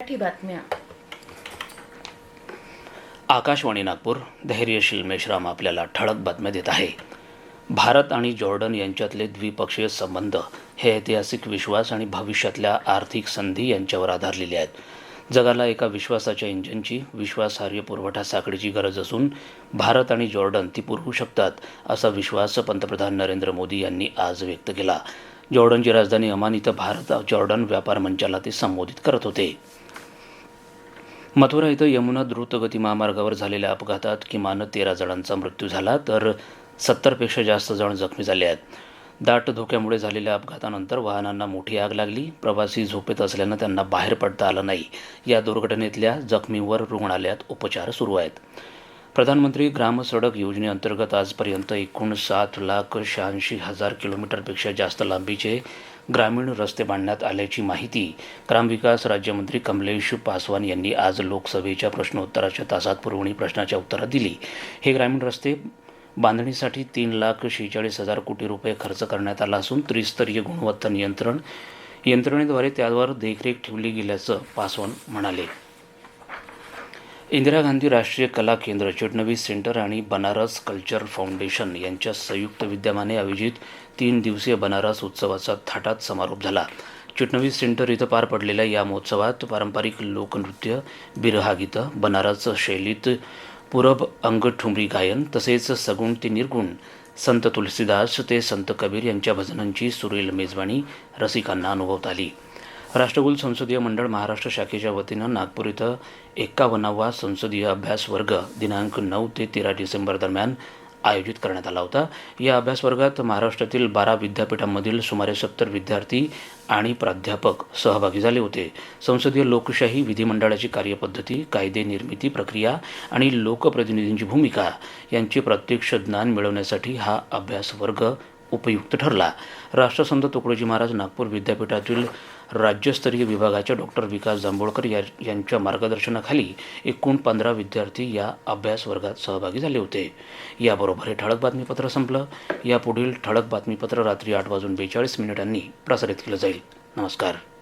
मराठी बातम्या. आकाशवाणी नागपूर. धैर्यशील मेश्राम आपल्याला ठळक बातम्या देत आहे. भारत आणि जॉर्डन यांच्यातले द्विपक्षीय संबंध हे ऐतिहासिक विश्वास आणि भविष्यातल्या आर्थिक संधी यांच्यावर आधारलेले आहेत. जगाला एका विश्वासाच्या इंजिनची, विश्वासार्ह पुरवठा साखळीची गरज असून भारत आणि जॉर्डन ती पुरवू शकतात, असा विश्वास पंतप्रधान नरेंद्र मोदी यांनी आज व्यक्त केला. जॉर्डनची राजधानी अमान इथं भारत जॉर्डन व्यापार मंचाला ते संबोधित करत होते. मथुरा इथं यमुना द्रुतगती महामार्गावर झालेल्या अपघातात किमान 13 जणांचा मृत्यू झाला, तर 70पेक्षा जास्त जण जखमी झाले आहेत. दाट धुक्यामुळे झालेल्या अपघातानंतर वाहनांना मोठी आग लागली. प्रवासी झोपेत असल्यानं त्यांना बाहेर पडता आलं नाही. या दुर्घटनेतल्या जखमींवर रुग्णालयात उपचार सुरू आहेत. प्रधानमंत्री ग्राम सडक योजनेअंतर्गत आजपर्यंत एकूण 7,86,000 किलोमीटरपेक्षा जास्त लांबीचे ग्रामीण रस्ते बांधण्यात आल्याची माहिती ग्रामविकास राज्यमंत्री कमलेश पासवान यांनी आज लोकसभेच्या प्रश्नोत्तराच्या तासात पुरवणी प्रश्नाच्या उत्तरात दिली. हे ग्रामीण रस्ते बांधणीसाठी 3,46,000 कोटी रुपये खर्च करण्यात आला असून त्रिस्तरीय गुणवत्ता नियंत्रण यंत्रणेद्वारे त्यावर देखरेख ठेवली गेल्याचं पासवान म्हणाले. इंदिरा गांधी राष्ट्रीय कला केंद्र, चिटणवीस सेंटर आणि बनारस कल्चर फाउंडेशन यांच्या संयुक्त विद्यमाने आयोजित 3 दिवसीय बनारस उत्सवाचा थाटात समारोप झाला. चिटणवीस सेंटर इथं पार पडलेल्या या महोत्सवात पारंपरिक लोकनृत्य, बिरहा गीतं, बनारस शैलीत पुरब अंगठुमरी गायन तसेच सगुण ते निर्गुण, संत तुलसीदास ते संत कबीर यांच्या भजनांची सुरेल मेजवानी रसिकांना अनुभवता आली. राष्ट्रकुल संसदीय मंडळ महाराष्ट्र शाखेच्या वतीनं नागपूर इथं 51वा संसदीय अभ्यास वर्ग दिनांक 9 ते 13 डिसेंबर दरम्यान आयोजित करण्यात आला होता. या अभ्यास वर्गात महाराष्ट्रातील 12 विद्यापीठांमधील सुमारे 70 विद्यार्थी आणि प्राध्यापक सहभागी झाले होते. संसदीय लोकशाही, विधिमंडळाची कार्यपद्धती, कायदे निर्मिती प्रक्रिया आणि लोकप्रतिनिधींची भूमिका यांचे प्रत्यक्ष ज्ञान मिळवण्यासाठी हा अभ्यास वर्ग उपयुक्त ठरला. राष्ट्रसंत तुकडोजी महाराज नागपूर विद्यापीठातील राज्यस्तरीय विभागाच्या डॉक्टर विकास जांभोळकर यांच्या मार्गदर्शनाखाली एकूण 15 विद्यार्थी या अभ्यास वर्गात सहभागी झाले होते. याबरोबर हे ठळक बातमीपत्र संपलं. यापुढील ठळक बातमीपत्र रात्री 8:42 प्रसारित केलं जाईल. नमस्कार.